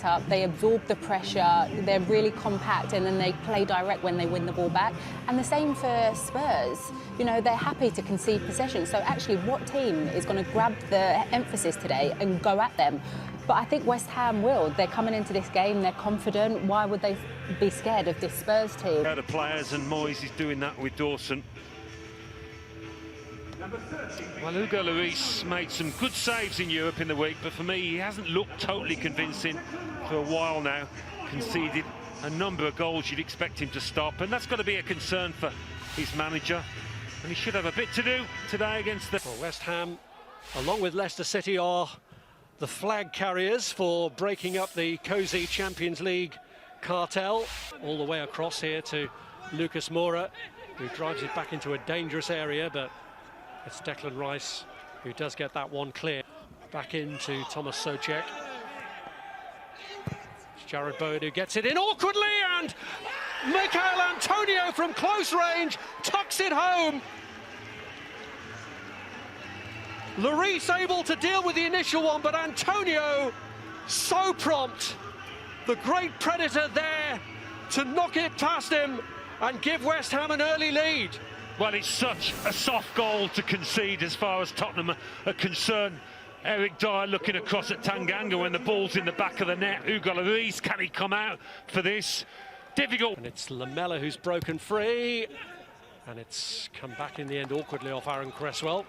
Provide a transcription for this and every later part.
up, they absorb the pressure, they're really compact, and then they play direct when they win the ball back. And the same for Spurs. You know, they're happy to concede possession. So actually, what team is going to grab the emphasis today and go at them? But I think West Ham will. They're coming into this game, they're confident. Why would they be scared of this Spurs team? The players, and Moyes is doing that with Dawson. Well, Hugo Lloris made some good saves in Europe in the week, but for me, he hasn't looked totally convincing for a while now. Conceded a number of goals you'd expect him to stop, and that's got to be a concern for his manager. And he should have a bit to do today against the... Well, West Ham, along with Leicester City, are the flag carriers for breaking up the cosy Champions League cartel. All the way across here to Lucas Moura, who drives it back into a dangerous area, but it's Declan Rice who does get that one clear. Back into Thomas Soucek. It's Jared Bowen who gets it in awkwardly, and Michail Antonio from close range tucks it home. Lloris able to deal with the initial one, but Antonio so prompt. The great predator there to knock it past him and give West Ham an early lead. Well, it's such a soft goal to concede as far as Tottenham are concerned. Eric Dyer looking across at Tanganga when the ball's in the back of the net. Hugo Lloris, can he come out for this? Difficult. And it's Lamela who's broken free. And it's come back in the end awkwardly off Aaron Cresswell.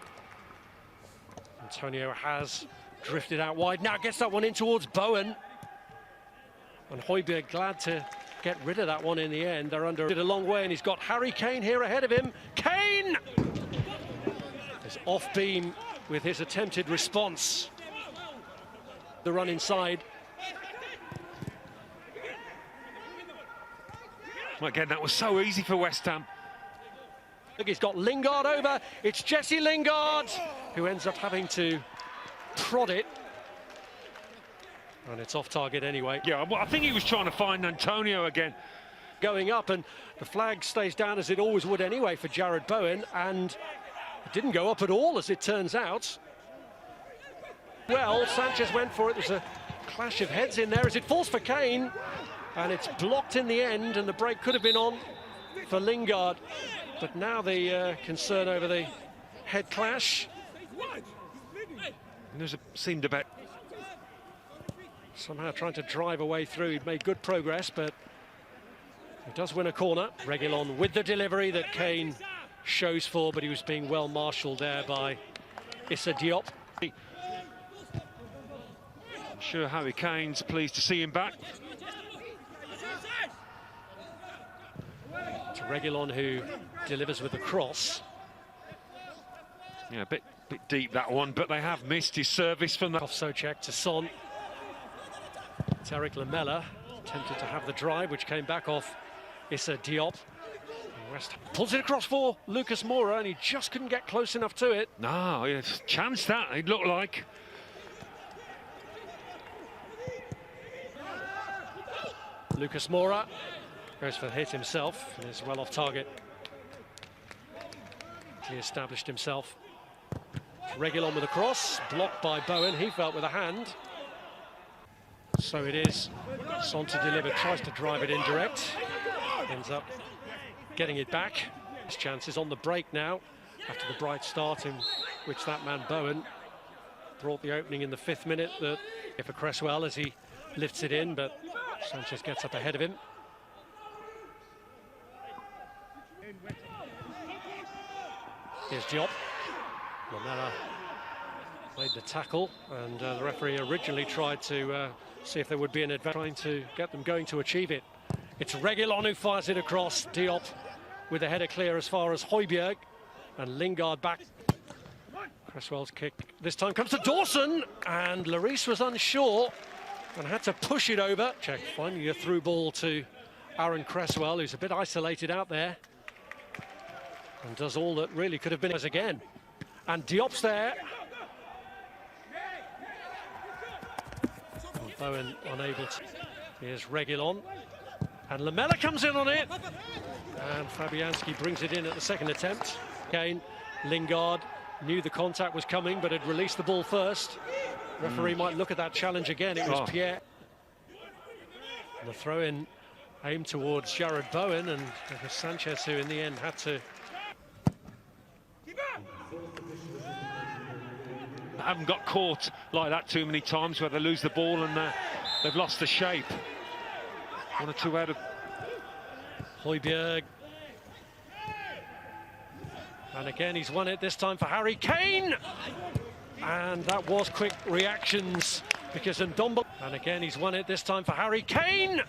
Antonio has drifted out wide. Now gets that one in towards Bowen. And Højbjerg glad to get rid of that one in the end. They're under it a long way, and he's got Harry Kane here ahead of him. Kane is off beam with his attempted response. The run inside. Again, that was so easy for West Ham. Look, he's got Lingard over. It's Jesse Lingard who ends up having to prod it. And it's off target anyway. Yeah, well, I think he was trying to find Antonio again. Going up, and the flag stays down as it always would anyway for Jared Bowen, and it didn't go up at all as it turns out. Well, Sanchez went for it. There's a clash of heads in there as it falls for Kane, and it's blocked in the end, and the break could have been on for Lingard. But now the concern over the head clash. Seemed a bit... Somehow trying to drive away through. He'd made good progress, but he does win a corner. Reguilon with the delivery that Kane shows for, but he was being well marshalled there by Issa Diop. I'm sure Harry Kane's pleased to see him back. It's Reguilon who delivers with the cross. Yeah, a bit deep that one, but they have missed his service from the... Off Soucek to Son. It's Eric Lamela, attempted to have the drive, which came back off Issa Diop. West pulls it across for Lucas Moura, and he just couldn't get close enough to it. No, it's chance that, it looked like. Lucas Moura goes for the hit himself, and is well off target. He established himself. Reguilon with a cross, blocked by Bowen. He felt with a hand. So it is. Son to deliver, tries to drive it indirect. Ends up getting it back. His chances on the break now, after the bright start in which that man Bowen brought the opening in the 5th minute. For Cresswell as he lifts it in, but Sanchez gets up ahead of him. Here's Diop. Lamela made the tackle, and the referee originally tried to see if there would be an advantage, trying to get them going to achieve it. It's Reguilon who fires it across. Diop with a header clear as far as Højbjerg, and Lingard back. Cresswell's kick this time comes to Dawson, and Lloris was unsure and had to push it over. Check, finding a through ball to Aaron Cresswell, who's a bit isolated out there, and does all that really could have been as again. And Diop's there. And Bowen unable to. Here's Reguilon. And Lamela comes in on it. And Fabianski brings it in at the second attempt. Again, Lingard knew the contact was coming, but had released the ball first. Referee might look at that challenge again. It was Pierre. The throw-in aimed towards Jared Bowen, and it was Sanchez who in the end had to... Haven't got caught like that too many times where they lose the ball and they've lost the shape. 1 or 2 out of... Højbjerg. And again, he's won it this time for Harry Kane. And that was quick reactions because Ndombele... And again, he's won it this time for Harry Kane.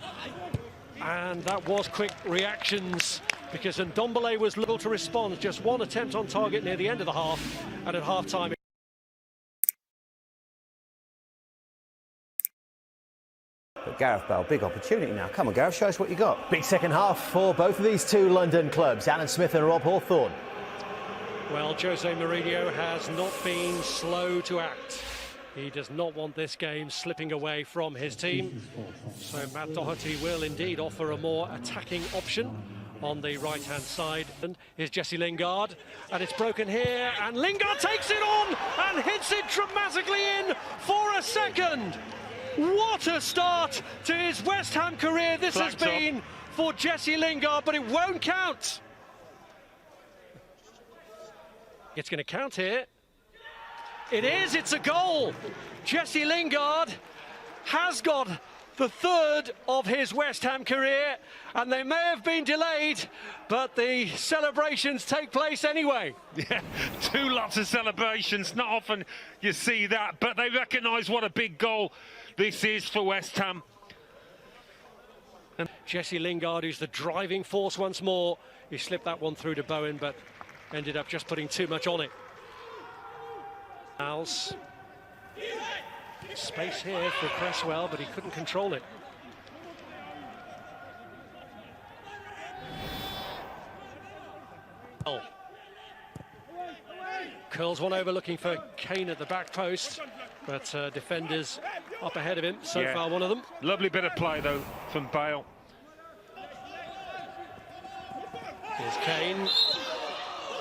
And that was quick reactions because Ndombele was little to respond. Just one attempt on target near the end of the half. And at half-time... But Gareth Bale, big opportunity now. Come on, Gareth, show us what you got. Big second half for both of these two London clubs, Alan Smith and Rob Hawthorne. Well, Jose Mourinho has not been slow to act. He does not want this game slipping away from his team. So Matt Doherty will indeed offer a more attacking option on the right-hand side. And here's Jesse Lingard, and it's broken here, and Lingard takes it on and hits it dramatically in for a second. What a start to his West Ham career this has been for Jesse Lingard, but it won't count. It's going to count here. It is, it's a goal. Jesse Lingard has got the third of his West Ham career, and they may have been delayed, but the celebrations take place anyway. Yeah, 2 lots of celebrations. Not often you see that, but they recognise what a big goal this is for West Ham. And Jesse Lingard, who's the driving force once more, he slipped that one through to Bowen, but ended up just putting too much on it. Al's space here for Cresswell, but he couldn't control it. Oh. Curls one over, looking for Kane at the back post, but defenders up ahead of him, so far one of them. Lovely bit of play though from Bale. Here's Kane.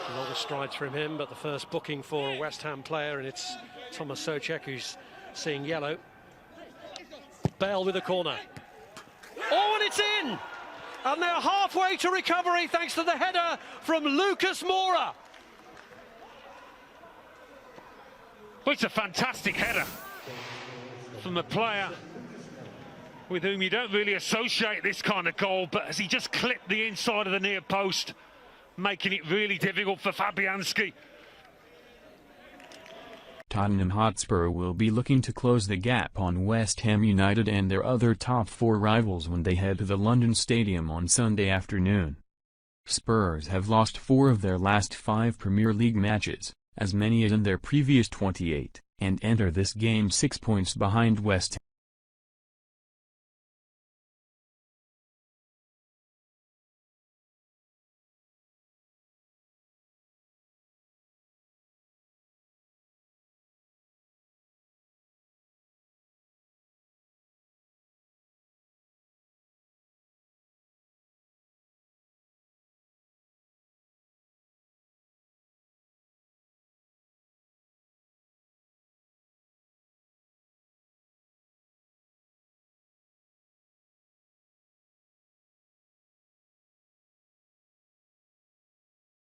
A lot of strides from him, but the first booking for a West Ham player, and it's Thomas Souček who's seeing yellow. Bale with a corner. Oh, and it's in! And they're halfway to recovery thanks to the header from Lucas Moura. Well, it's a fantastic header from a player with whom you don't really associate this kind of goal, but as he just clipped the inside of the near post, making it really difficult for Fabianski. Tottenham Hotspur will be looking to close the gap on West Ham United and their other top 4 rivals when they head to the London Stadium on Sunday afternoon. Spurs have lost 4 of their last 5 Premier League matches, as many as in their previous 28, and enter this game 6 points behind West Ham.